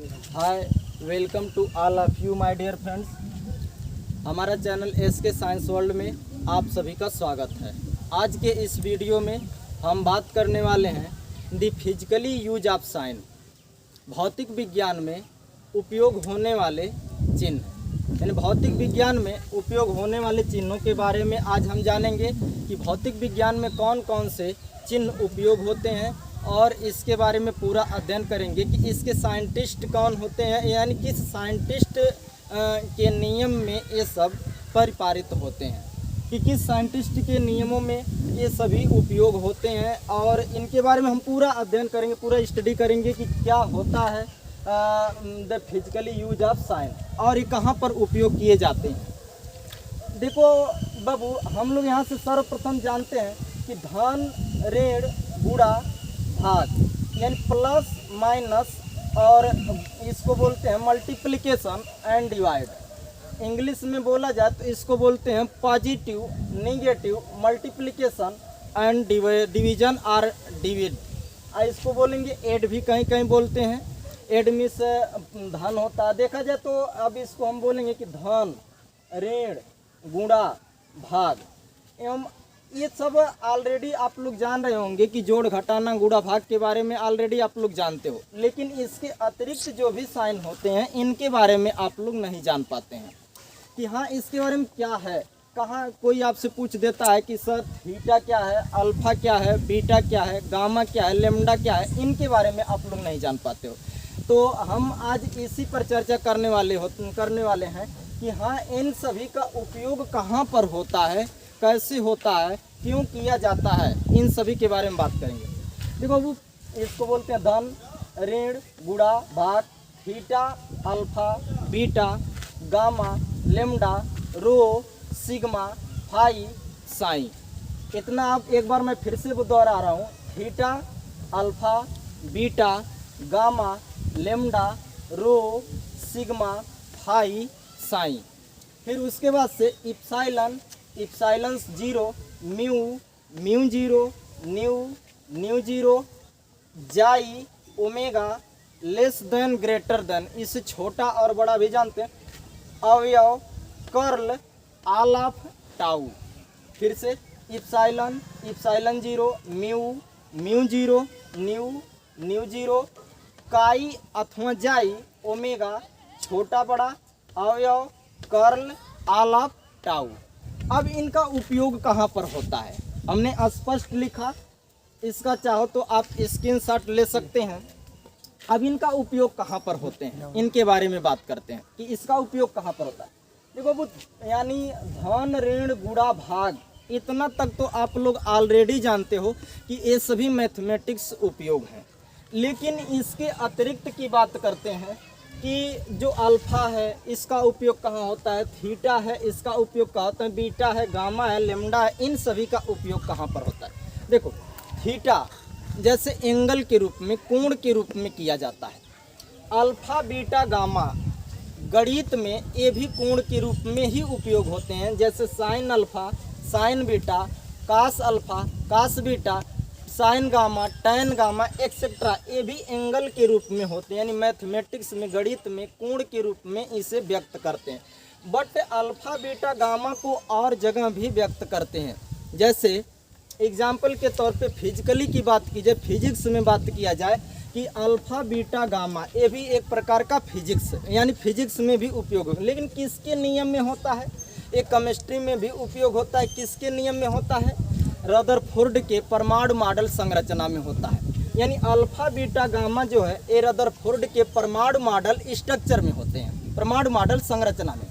Hi, welcome to all of you my dear friends. हमारा channel SK science world में आप सभी का स्वागत है। आज के इस वीडियो में हम बात करने वाले हैं the physically use of sine, भौतिक विज्ञान में उपयोग होने वाले चिन्ह। यानी भौतिक विज्ञान में उपयोग होने वाले चिन्हों के बारे में आज हम जानेंगे कि भौतिक विज्ञान में कौन कौन से चिन्ह उपयोग होते हैं और इसके बारे में पूरा अध्ययन करेंगे कि इसके साइंटिस्ट कौन होते हैं, यानी किस साइंटिस्ट के नियम में ये सब परिपालित होते हैं, कि किस साइंटिस्ट के नियमों में ये सभी उपयोग होते हैं। और इनके बारे में हम पूरा अध्ययन करेंगे, पूरा स्टडी करेंगे कि क्या होता है the physically use of sine और ये कहाँ पर उपयोग किए जाते हैं। देखो बाबू, हम लोग यहाँ से सर्वप्रथम जानते हैं कि धन, ऋण, गुणा, भाग, यानी प्लस माइनस, और इसको बोलते हैं मल्टीप्लिकेशन एंड डिवाइड। इंग्लिश में बोला जाए तो इसको बोलते हैं positive, negative, multiplication and division और डिविड। इसको बोलेंगे एड भी कहीं कहीं बोलते हैं। एड में से धन होता है। देखा जाए तो अब इसको हम बोलेंगे कि धन, ऋण, गुणा, भाग। एवं ये सब ऑलरेडी आप लोग जान रहे होंगे कि जोड़, घटाना, गुणा, भाग के बारे में ऑलरेडी आप लोग जानते हो। लेकिन इसके अतिरिक्त जो भी साइन होते हैं इनके बारे में आप लोग नहीं जान पाते हैं कि हाँ इसके बारे में क्या है। कहाँ कोई आपसे पूछ देता है कि सर थीटा क्या है, अल्फा क्या है, बीटा क्या है, गामा क्या है, लेमडा क्या है, इनके बारे में आप लोग नहीं जान पाते हो। तो हम आज इसी पर चर्चा करने वाले हैं कि हाँ इन सभी का उपयोग कहाँ पर होता है, कैसे होता है, क्यों किया जाता है, इन सभी के बारे में बात करेंगे। देखो वो इसको बोलते हैं धन, ऋण, गुणा, भाग, theta, alpha, beta, gamma, lambda, rho, sigma, phi, sine. इतना आप एक बार मैं फिर से दोहरा रहा हूँ। Theta, alpha, beta, gamma, lambda, rho, sigma, phi, sine. फिर उसके बाद से epsilon, epsilon zero, mu, mu zero, nu, nu zero, xi, omega, less than, greater than, इससे छोटा और बड़ा भी जानते हैं, अवयव, कर्ल, ऑल ऑफ, टाउ। फिर से epsilon, epsilon zero, mu, mu zero, nu, nu zero, काई अथवा जाई, ओमेगा, छोटा बड़ा, अवयव, कर्ल, ऑल ऑफ, टाउ। अब इनका उपयोग कहाँ पर होता है हमने स्पष्ट लिखा, इसका चाहो तो आप स्क्रीनशॉट ले सकते हैं। अब इनका उपयोग कहाँ पर होते हैं इनके बारे में बात करते हैं कि इसका उपयोग कहाँ पर होता है। देखो वो यानी धन, ऋण, गुणा, भाग, इतना तक तो आप लोग ऑलरेडी जानते हो कि ये सभी मैथमेटिक्स उपयोग हैं। लेकिन इसके अतिरिक्त की बात करते हैं कि जो अल्फा है इसका उपयोग कहाँ होता है, थीटा है इसका उपयोग कहाँ होता है, बीटा है, गामा है, लेमडा है, इन सभी का उपयोग कहाँ पर होता है। देखो थीटा जैसे एंगल के रूप में, कोण के रूप में किया जाता है। अल्फा, बीटा, गामा गणित में ये भी कोण के रूप में ही उपयोग होते हैं। जैसे sine alpha, sine beta, cos alpha, cos beta, sine gamma, tan gamma, etcetera, ये भी एंगल के रूप में होते हैं। यानी मैथमेटिक्स में, गणित में कोण के रूप में इसे व्यक्त करते हैं। बट अल्फा, बीटा, गामा को और जगह भी व्यक्त करते हैं। जैसे एग्जाम्पल के तौर पे फिजिकली की बात की जाए, फिजिक्स में बात किया जाए कि अल्फा, बीटा, गामा ये भी एक प्रकार का फिजिक्स, यानी फिजिक्स में भी उपयोग हो। लेकिन किसके नियम में होता है? एक केमिस्ट्री में भी उपयोग होता है। किसके नियम में होता है? रदरफोर्ड के परमाणु मॉडल संरचना में होता है। यानी अल्फा, बीटा, गामा जो है ये रदरफोर्ड के परमाणु मॉडल स्ट्रक्चर में होते हैं, परमाणु मॉडल संरचना में,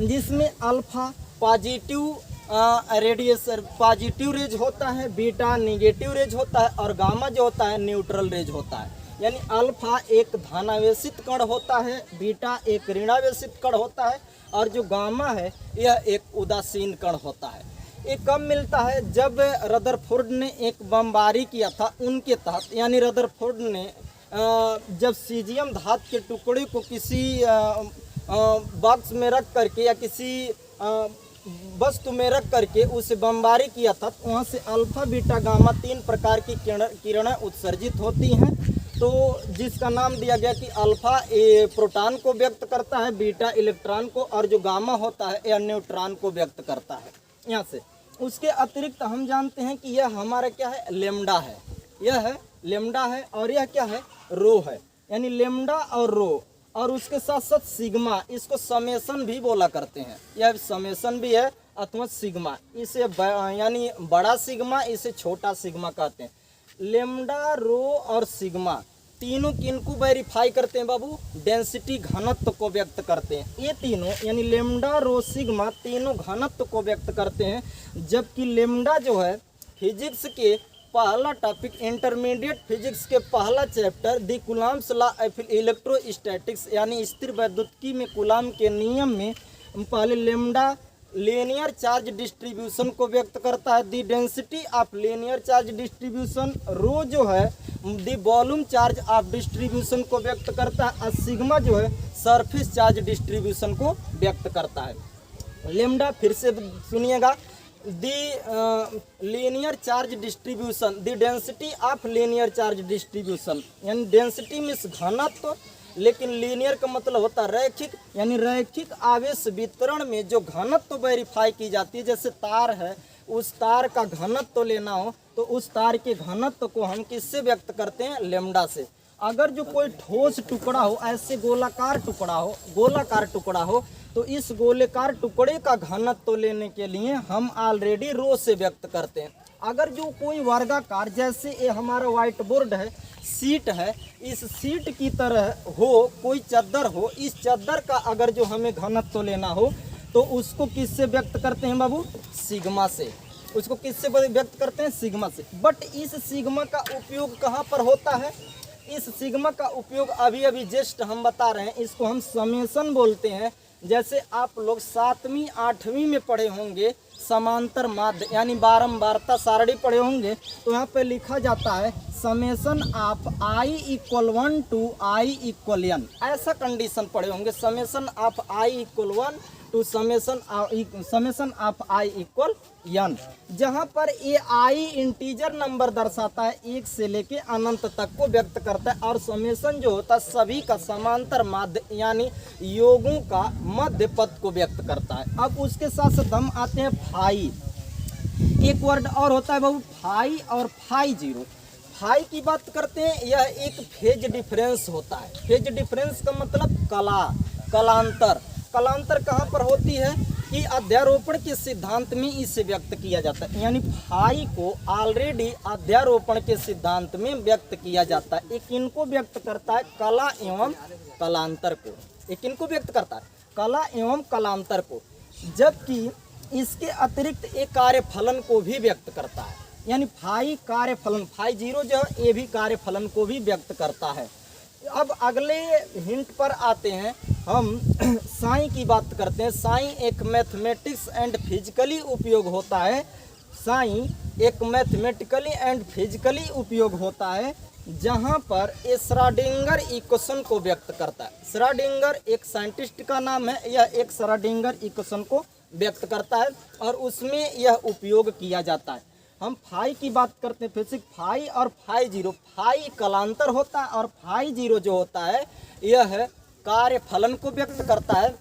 जिसमें alpha positive radiation, positive raise होता है, बीटा नेगेटिव रेज होता है और गामा जो होता है न्यूट्रल रेज होता है। यानी अल्फा एक धनावेशित कण होता है, बीटा एक ऋणावेशित कण होता है और जो गामा है यह एक उदासीन कण होता है। ये कब मिलता है? जब रदरफोर्ड ने एक बमबारी किया था उनके तहत। यानी रदरफोर्ड ने जब सीजियम धातु के टुकड़े को किसी बॉक्स में रख करके या किसी वस्तु में रख करके उसे बमबारी किया था, तो वहाँ से अल्फा, बीटा, गामा तीन प्रकार की किरणें उत्सर्जित होती हैं तो जिसका नाम दिया गया कि अल्फा प्रोटॉन को व्यक्त करता है, बीटा इलेक्ट्रॉन को, और जो गामा होता है यह न्यूट्रॉन को व्यक्त करता है। यहाँ से उसके अतिरिक्त हम जानते हैं कि यह हमारा क्या है, लेमडा है, यह है लेमडा है, और यह क्या है, रो है, यानी लेमडा और रो, और उसके साथ साथ सिग्मा, इसको समेसन भी बोला करते हैं, यह समेसन भी है अथवा सिग्मा, इसे यानी बड़ा सिग्मा, इसे छोटा सिग्मा कहते हैं। लेमडा, रो और सिग्मा तीनों किनको वेरीफाई करते हैं बाबू, डेंसिटी घनत्व को व्यक्त करते हैं। ये तीनों यानी लेमडा, रो, सिग्मा तीनों घनत्व को व्यक्त करते हैं, जबकि लेमडा जो है फिजिक्स के पहला टॉपिक, इंटरमीडिएट फिजिक्स के पहला chapter the Coulomb's law of electrostatics यानी स्थिर वैद्युतिकी में कूलम्ब के नियम में पहले लेमडा लीनियर चार्ज डिस्ट्रीब्यूशन को व्यक्त करता है, the density of linear charge distribution. Rho जो है the volume charge of distribution को व्यक्त करता है, और सिग्मा जो है सरफेस चार्ज डिस्ट्रीब्यूशन को व्यक्त करता है। लेमडा फिर से सुनिएगा, the linear charge distribution, the density of linear charge distribution, यानी डेंसिटी मीन्स घनत्व, लेकिन लीनियर का मतलब होता है रैखिक, यानी रैखिक आवेश वितरण में जो घनत्व वेरीफाई की जाती है, जैसे तार है, उस तार का घनत्व लेना हो तो उस तार के घनत्व को हम किससे व्यक्त करते हैं, लेमडा से। अगर जो कोई ठोस टुकड़ा हो, ऐसे गोलाकार टुकड़ा हो तो इस गोलाकार टुकड़े का घनत्व लेने के लिए हम ऑलरेडी रो से व्यक्त करते हैं। अगर जो कोई वर्गाकार, जैसे ये हमारा व्हाइट बोर्ड है, सीट है, इस सीट की तरह हो कोई चद्दर हो, इस चद्दर का अगर जो हमें घनत्व लेना हो तो उसको किससे व्यक्त करते हैं बाबू, सिग्मा से। उसको किससे व्यक्त करते हैं, सिग्मा से। बट इस सिग्मा का उपयोग कहाँ पर होता है, इस सिग्मा का उपयोग अभी अभी जस्ट हम बता रहे हैं, इसको हम समेसन बोलते हैं। जैसे आप लोग 7वीं 8वीं में पढ़े होंगे समांतर माध्य यानी बारंबारता सारणी पढ़े होंगे, तो यहाँ पे लिखा जाता है summation of i = 1 to i = n, ऐसा कंडीशन पढ़े होंगे, summation of i = 1 to summation of i = n, जहाँ पर ये i इंटीजर नंबर दर्शाता है, 1 से लेके अनंत तक को व्यक्त करता है, और समेसन जो होता है सभी का समांतर माध्य यानी योगों का मध्य पद को व्यक्त करता है। अब उसके साथ साथ हम आते हैं फाई, एक वर्ड और होता है बाबू फाई और फाई जीरो। फाई की बात करते हैं, यह एक फेज डिफरेंस होता है। फेज डिफरेंस का मतलब कलांतर। कलांतर कहाँ पर होती है कि अध्यारोपण के सिद्धांत में इसे व्यक्त किया जाता है, यानी फाई को ऑलरेडी अध्यारोपण के सिद्धांत में व्यक्त किया जाता है। एक इनको व्यक्त करता है कला एवं कलांतर को, एक इनको व्यक्त करता है कला एवं कलांतर को, जबकि इसके अतिरिक्त एक कार्यफलन को भी व्यक्त करता है, यानी फाई कार्यफलन, फाई जीरो जो है ये भी कार्यफलन को भी व्यक्त करता है। अब अगले हिंट पर आते हैं, हम साई की बात करते हैं। साई एक मैथमेटिक्स एंड फिजिकली उपयोग होता है, साई एक मैथमेटिकली एंड फिजिकली उपयोग होता है, जहां पर ये श्रोडिंगर इक्वेशन को व्यक्त करता है। श्रोडिंगर एक साइंटिस्ट का नाम है, यह एक श्रोडिंगर इक्वेशन को व्यक्त करता है और उसमें यह उपयोग किया जाता है। हम फाई की बात करते हैं, फिजिक्स फाई और फाई जीरो। फाई कलांतर होता है और फाई जीरो जो होता है यह कार्यफलन को व्यक्त करता है,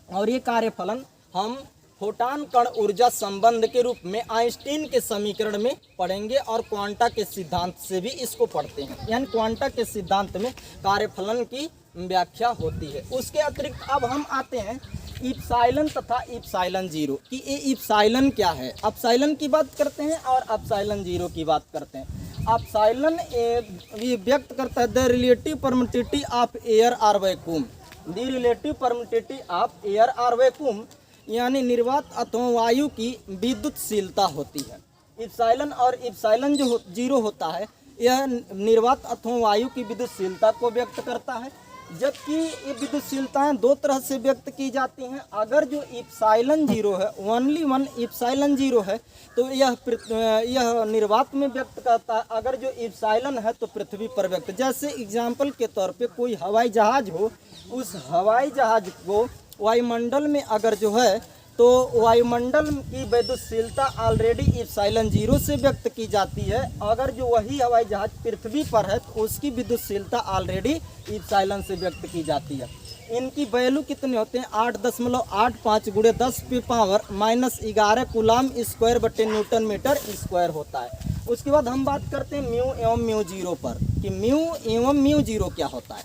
और ये कार्यफलन हम फोटॉन कण ऊर्जा संबंध के रूप में आइंस्टीन के समीकरण में पढ़ेंगे, और क्वांटा के सिद्धांत से भी इसको पढ़ते हैं, यानी क्वांटा के सिद्धांत में कार्यफलन की व्याख्या होती है। उसके अतिरिक्त अब हम आते हैं इप्साइलन तथा इप्साइलन जीरो कि ये इप्साइलन क्या है। अपसाइलन की बात करते हैं और अपसाइलन जीरो की बात करते हैं। अपसाइलन ये व्यक्त करता है the relative permittivity of air और vacuum, the relative permittivity of air और वैक्यूम, यानी निर्वात अथवा वायु की विद्युतशीलता होती है। इप्साइलन और इप्साइलन जो जीरो होता है यह निर्वात अथवा वायु की विद्युतशीलता को व्यक्त करता है, जबकि ये विद्युतशीलताएं दो तरह से व्यक्त की जाती हैं। अगर जो इप्साइलन जीरो है, ओनली वन इप्साइलन जीरो है, तो यह निर्वात में व्यक्त करता है। अगर जो इप्साइलन है तो पृथ्वी पर व्यक्त। जैसे एग्जाम्पल के तौर पे कोई हवाई जहाज हो, उस हवाई जहाज को वायुमंडल में अगर जो है तो वायुमंडल की विद्युतशीलता ऑलरेडी इप्सिलॉन 0 से व्यक्त की जाती है। अगर जो वही हवाई जहाज पृथ्वी पर है तो उसकी विद्युतशीलता ऑलरेडी इप्सिलॉन से व्यक्त की जाती है। इनकी वैल्यू कितने होते हैं? 8.85 गुणे 10⁻⁻11 कूलाम स्क्वायर बटे न्यूटन मीटर स्क्वायर होता है। उसके बाद हम बात करते हैं म्यू एवं म्यू जीरो पर कि म्यू एवं म्यू जीरो क्या होता है।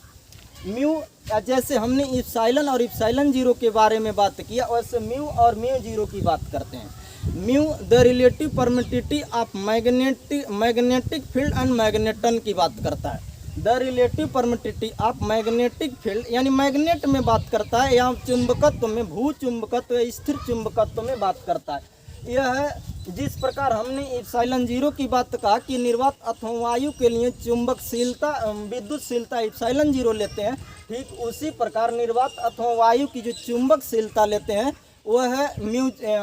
म्यू, जैसे हमने इप्सिलॉन और इप्सिलॉन 0 के बारे में बात किया, वैसे म्यू और म्यू जीरो की बात करते हैं। Mu the relative permittivity of magnetic field and magneton की बात करता है। The relative permittivity of magnetic field यानी मैग्नेट में बात करता है, या चुंबकत्व में, भू चुंबकत्व या स्थिर चुंबकत्व में बात करता है। यह जिस प्रकार हमने इप्सिलॉन 0 की बात कहा कि निर्वात अथवा वायु के लिए चुंबकशीलता विद्युतशीलता इप्सिलॉन 0 लेते हैं, ठीक उसी प्रकार निर्वात अथवा वायु की जो चुंबकशीलता लेते हैं वह है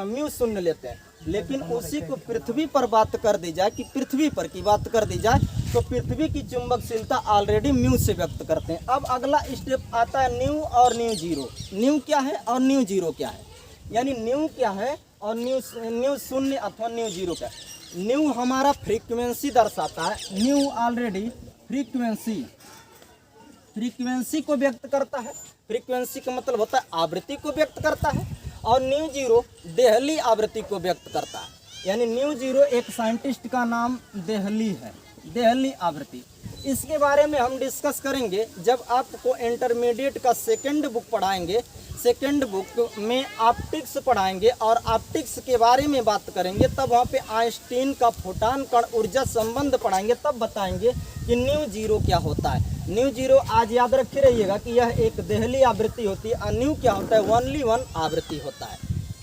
म्यू शून्य लेते हैं। लेकिन उसी को पृथ्वी पर बात कर दी जाए कि पृथ्वी पर की बात कर दी जाए तो पृथ्वी की चुंबकशीलता ऑलरेडी म्यू से व्यक्त करते हैं। अब अगला स्टेप आता है न्यू और न्यू जीरो। न्यू क्या है और न्यू जीरो क्या है, यानी न्यू क्या है और न्यू शून्य अथवा न्यू जीरो क्या है। न्यू हमारा फ्रीक्वेंसी दर्शाता है। न्यू ऑलरेडी फ्रीक्वेंसी को व्यक्त करता है। फ्रीक्वेंसी का मतलब होता है आवृत्ति को व्यक्त करता है, और न्यू जीरो देहली आवृत्ति को व्यक्त करता है। यानी न्यू जीरो एक साइंटिस्ट का नाम देहली है, देहली आवृत्ति। इसके बारे में हम डिस्कस करेंगे जब आपको इंटरमीडिएट का सेकंड बुक पढ़ाएंगे। सेकंड बुक में ऑप्टिक्स पढ़ाएंगे और ऑप्टिक्स के बारे में बात करेंगे, तब वहाँ पे आइंस्टीन का फोटॉन कण ऊर्जा संबंध पढ़ाएंगे, तब बताएंगे कि न्यू जीरो क्या होता है। न्यू जीरो आज याद रखे रहिएगा कि यह एक देहली आवृत्ति होती है, और न्यू क्या होता है? ओनली वन आवृत्ति होता है।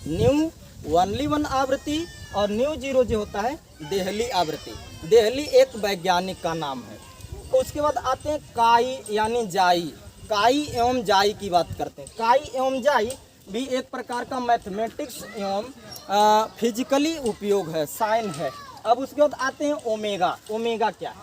न्यू ओनली वन आवृत्ति और न्यू जीरो जो होता है देहली आवृत्ति। देहली एक वैज्ञानिक का नाम है। उसके बाद आते हैं काई यानी जाई। काई एवं जाई की बात करते हैं। काई एवं जाई भी एक प्रकार का मैथमेटिक्स एवं फिजिकली उपयोग है, साइन है। अब उसके बाद आते हैं ओमेगा। ओमेगा क्या है?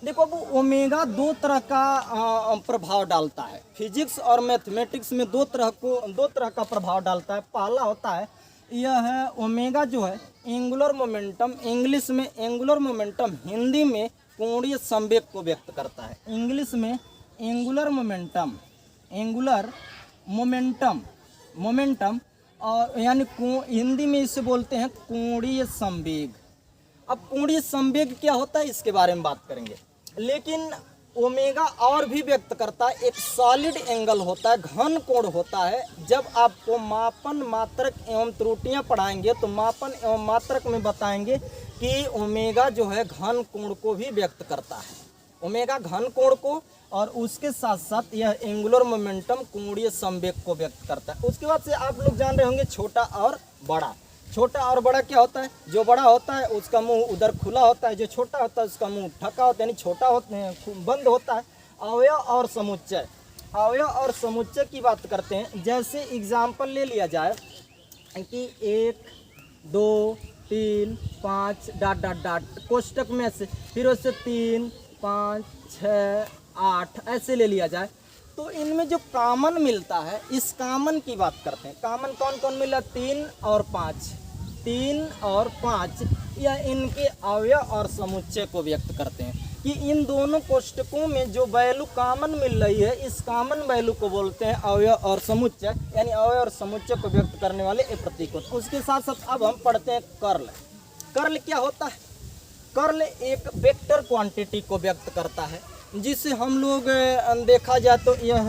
देखो, अब ओमेगा दो तरह का प्रभाव डालता है। फिजिक्स और मैथमेटिक्स में दो तरह का प्रभाव डालता है। पहला होता है यह है ओमेगा जो है एंगुलर मोमेंटम, इंग्लिश में एंगुलर मोमेंटम, हिंदी में कोणीय संवेग को व्यक्त करता है। इंग्लिश में एंगुलर मोमेंटम और यानी हिंदी में इसे बोलते हैं कोणीय संवेग। अब कोणीय संवेग क्या होता है इसके बारे में बात करेंगे। लेकिन ओमेगा और भी व्यक्त करता है, एक सॉलिड एंगल होता है, घन कोण होता है। जब आपको मापन मात्रक एवं त्रुटियां पढ़ाएंगे तो मापन एवं मात्रक में बताएंगे कि ओमेगा जो है घन कोण को भी व्यक्त करता है। ओमेगा घन कोण को, और उसके साथ साथ यह एंगुलर मोमेंटम कोणीय संवेग को व्यक्त करता है। उसके बाद से आप लोग जान रहे होंगे छोटा और बड़ा। छोटा और बड़ा क्या होता है? जो बड़ा होता है उसका मुंह उधर खुला होता है, जो छोटा होता है उसका मुंह ढका होता है, यानी छोटा बंद होता है। अवयव और समुच्चय। अवयव और समुच्चय की बात करते हैं। जैसे एग्जाम्पल ले लिया जाए कि 1 2 3 5 डॉट डॉट डॉट कोष्टक में से, फिर उससे 3 5 6 8 ऐसे ले लिया जाए, तो इनमें जो कॉमन मिलता है, इस कॉमन की बात करते हैं। कॉमन कौन कौन मिला? 3 और 5। 3 और 5 या इनके अवयव और समुच्चय को व्यक्त करते हैं कि इन दोनों कोष्टकों में जो वैल्यू कॉमन मिल रही है, इस कॉमन वैल्यू को बोलते हैं अवयव और समुच्चय, यानी अवयव और समुच्चय को व्यक्त करने वाले ये प्रतीक होते हैं। उसके साथ साथ अब हम पढ़ते हैं कर्ल। कर्ल क्या होता है? कर्ल एक वेक्टर क्वांटिटी को व्यक्त करता है, जिसे हम लोग देखा जाए तो यह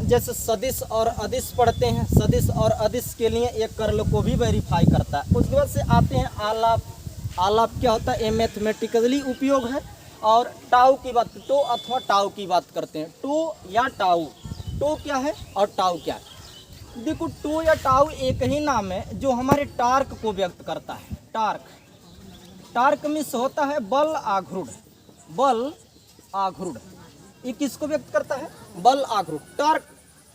जैसे सदिश और अदिश पढ़ते हैं, सदिश और अदिश के लिए एक कर्ल को भी वेरीफाई करता है। उसके बाद से आते हैं आलाप। आलाप क्या होता है? ये मैथमेटिकली उपयोग है। और टाउ की बात, टो अथवा टाउ की बात करते हैं। टो या टाउ, टो क्या है और टाउ क्या है? देखो, टो या टाउ एक ही नाम है जो हमारे टार्क को व्यक्त करता है। टार्क, टार्क मीन्स होता है बल आघूर्ण। बल आघूर्ण ये किसको व्यक्त करता है? बल आघूर्ण। टार्क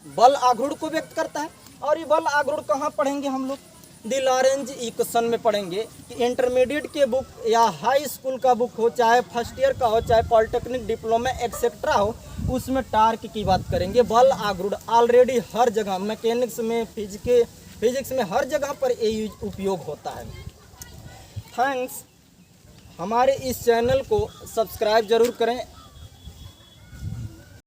बल आघूर्ण को व्यक्त करता है। और ये बल आघूर्ण कहाँ पढ़ेंगे हम लोग? द लॉरेंज इक्वेशन में पढ़ेंगे कि इंटरमीडिएट के बुक या हाई स्कूल का बुक हो, चाहे फर्स्ट ईयर का हो, चाहे पॉलिटेक्निक डिप्लोमा एक्सेट्रा हो, उसमें टार्क की बात करेंगे। बल आघूर्ण ऑलरेडी हर जगह मैकेनिक्स में, फिजिक्स में हर जगह पर ये उपयोग होता है। थैंक्स। हमारे इस चैनल को सब्सक्राइब ज़रूर करें